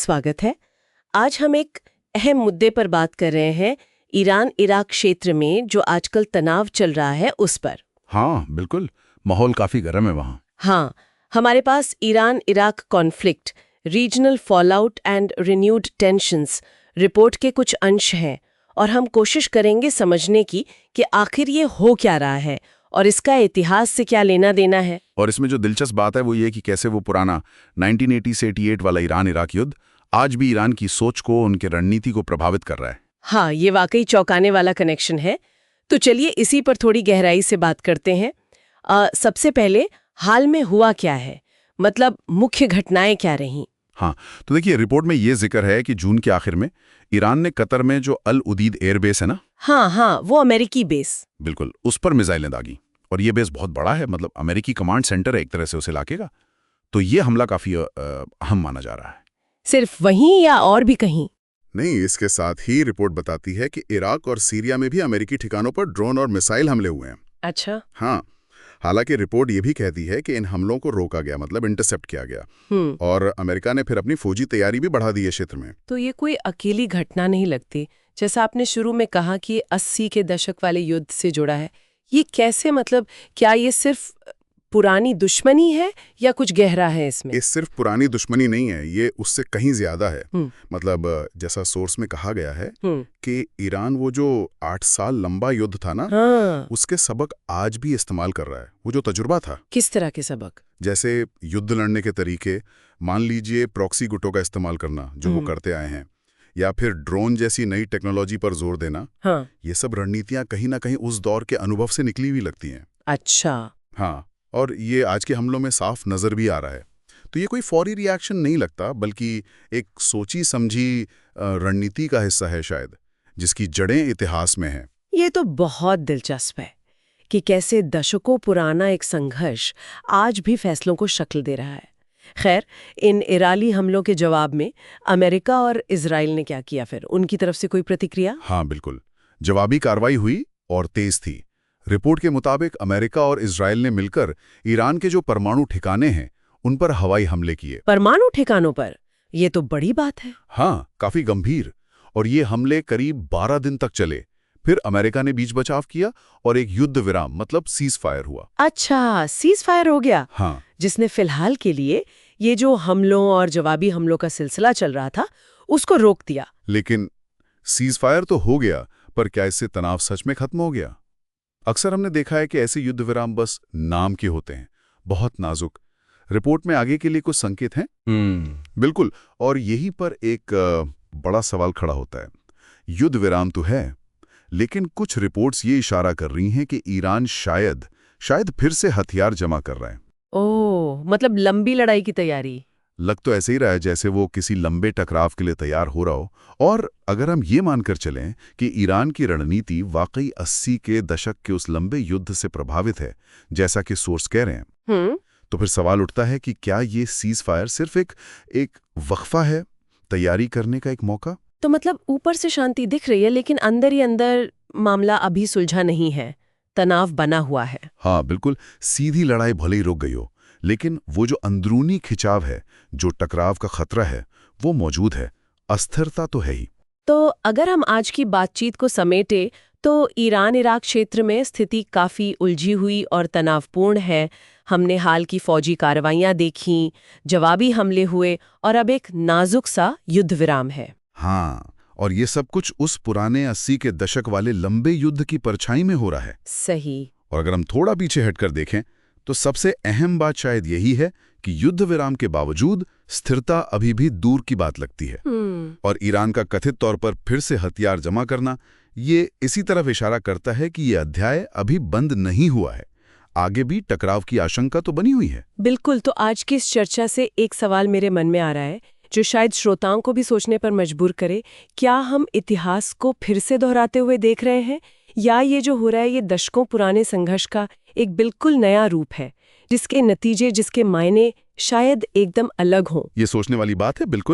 स्वागत है। आज हम एक अहम मुद्दे पर बात कर रहे हैं, ईरान इराक क्षेत्र में जो आजकल तनाव चल रहा है उस पर। हाँ बिल्कुल, माहौल काफी गर्म है वहाँ। हाँ, हमारे पास Iran Iraq conflict, regional fallout and renewed tensions report के कुछ अंश हैं और हम कोशिश करेंगे समझने की कि आखिर ये हो क्या रहा है और इसका इतिहास से क्या लेना देना है। और इसमें जो दिलचस्प बात है वो ये कि कैसे वो पुराना 1980 से 88 वाला ईरान इराक युद्ध आज भी ईरान की सोच को, उनके रणनीति को प्रभावित कर रहा है। हाँ, ये वाकई चौंकाने वाला कनेक्शन है। तो चलिए इसी पर थोड़ी गहराई से बात करते हैं। सबसे पहले हाल में हुआ क्या है, मतलब मुख्य घटनाएं क्या रहीं? हाँ, तो देखिए रिपोर्ट में ये जिक्र है कि जून के आखिर में ईरान ने कतर में जो अल उदीद एयरबेस है ना, हाँ, वो अमेरिकी बेस। बिल्कुल, उस पर मिसाइलें दागी। और ये बेस बहुत बड़ा है, मतलब अमेरिकी कमांड सेंटर है एक तरह से उस इलाके का। तो ये हमला काफी अहम माना जा रहा है। सिर्फ वहीं या और भी कहीं? नहीं, इसके साथ ही रिपोर्ट बताती है कि इराक और सीरिया में भी अमेरिकी ठिकानों पर ड्रोन और मिसाइल हमले हुए हैं। अच्छा। हाँ, हालांकि रिपोर्ट ये भी कहती है कि इन हमलों को रोका गया, मतलब इंटरसेप्ट किया गया। और अमेरिका ने फिर अपनी फौजी तैयारी भी बढ़ा दी है क्षेत्र में। तो ये कोई अकेली घटना नहीं लगती। जैसा आपने शुरू में कहा कि 80 के दशक वाले युद्ध से जुड़ा है, ये कैसे, मतलब क्या ये सिर्फ पुरानी दुश्मनी है या कुछ गहरा है इसमें? ये सिर्फ पुरानी दुश्मनी नहीं है, ये उससे कहीं ज्यादा है। मतलब जैसा सोर्स में कहा गया है कि ईरान वो जो 8 साल लंबा युद्ध था ना, हाँ। उसके सबक आज भी इस्तेमाल कर रहा है। वो जो तजुर्बा था। किस तरह के सबक? जैसे युद्ध लड़ने के तरीके, मान लीजिए प्रॉक्सी गुटों का इस्तेमाल करना जो वो करते आए हैं, या फिर ड्रोन जैसी नई टेक्नोलॉजी पर जोर देना। हाँ। ये सब रणनीतियां कहीं ना कहीं उस दौर के अनुभव से निकली हुई लगती हैं। अच्छा। हाँ, और ये आज के हमलों में साफ नजर भी आ रहा है। तो ये कोई फौरी रिएक्शन नहीं लगता, बल्कि एक सोची समझी रणनीति का हिस्सा है शायद, जिसकी जड़ें इतिहास में हैं। ये तो बहुत दिलचस्प है कि कैसे दशकों पुराना एक संघर्ष आज भी फैसलों को शक्ल दे रहा है। खैर, इन ईरानी हमलों के जवाब में अमेरिका और इजराइल ने क्या किया फिर? उनकी तरफ से कोई प्रतिक्रिया? हाँ बिल्कुल, जवाबी कार्रवाई हुई और तेज थी। रिपोर्ट के मुताबिक अमेरिका और इजराइल ने मिलकर ईरान के जो परमाणु ठिकाने हैं उन पर हवाई हमले किए। परमाणु ठिकानों पर? ये तो बड़ी बात है। हाँ, काफी गंभीर। और ये हमले करीब 12 दिन तक चले। फिर अमेरिका ने बीच बचाव किया और एक युद्ध विराम, मतलब सीज फायर हुआ। अच्छा, सीज फायर हो गया। हाँ, जिसने फिलहाल के लिए ये जो हमलों और जवाबी हमलों का सिलसिला चल रहा था उसको रोक दिया। लेकिन सीज फायर तो हो गया, पर क्या इससे तनाव सच में खत्म हो गया? अक्सर हमने देखा है कि ऐसे युद्ध विराम बस नाम के होते हैं, बहुत नाजुक। रिपोर्ट में आगे के लिए कुछ संकेत हैं? बिल्कुल, और यहीं पर एक बड़ा सवाल खड़ा होता है। युद्ध विराम तो है, लेकिन कुछ रिपोर्ट्स ये इशारा कर रही हैं कि ईरान शायद फिर से हथियार जमा कर रहा है। ओह, मतलब लंबी लड़ाई की तैयारी। लग तो ऐसे ही रहा है जैसे वो किसी लंबे टकराव के लिए तैयार हो रहा हो। और अगर हम ये मानकर चलें कि ईरान की रणनीति वाकई 80 के दशक के उस लंबे युद्ध से प्रभावित है, जैसा कि सोर्स कह रहे हैं, तो फिर सवाल उठता है कि क्या ये सीज फायर सिर्फ एक वक्फा है, तैयारी करने का एक मौका? तो मतलब ऊपर से शांति दिख रही है, लेकिन अंदर ही अंदर मामला अभी सुलझा नहीं है, तनाव बना हुआ है। हाँ, बिल्कुल, सीधी लड़ाई भले ही रुक गई हो, लेकिन वो जो अंदरूनी खिंचाव है, जो टकराव का खतरा है, वो मौजूद है। अस्थिरता तो है ही। तो अगर हम आज की बातचीत को समेटे तो ईरान इराक क्षेत्र में स्थिति काफी उलझी हुई और तनावपूर्ण है। हमने हाल की फौजी कार्रवाइयां देखीं, जवाबी हमले हुए और अब एक नाजुक सा युद्ध विराम है। हाँ, और ये सब कुछ उस पुराने 80 के दशक वाले लंबे युद्ध की परछाई में हो रहा है। सही। और अगर हम थोड़ा पीछे हटकर देखें तो सबसे अहम बात शायद यही है कि युद्ध विराम के बावजूद स्थिरता अभी भी दूर की बात लगती है। और ईरान का कथित तौर पर फिर से हथियार जमा करना, ये इसी तरफ इशारा करता है कि ये अध्याय अभी बंद नहीं हुआ है। आगे भी टकराव की आशंका तो बनी हुई है। बिल्कुल। तो आज की इस चर्चा से एक सवाल मेरे मन में आ रहा है जो शायद श्रोताओं को भी सोचने पर मजबूर करे। क्या हम इतिहास को फिर से दोहराते हुए देख रहे हैं, या ये जो हो रहा है ये दशकों पुराने संघर्ष का एक बिल्कुल नया रूप है, जिसके नतीजे, जिसके मायने शायद एकदम अलग हों? ये सोचने वाली बात है, बिल्कुल।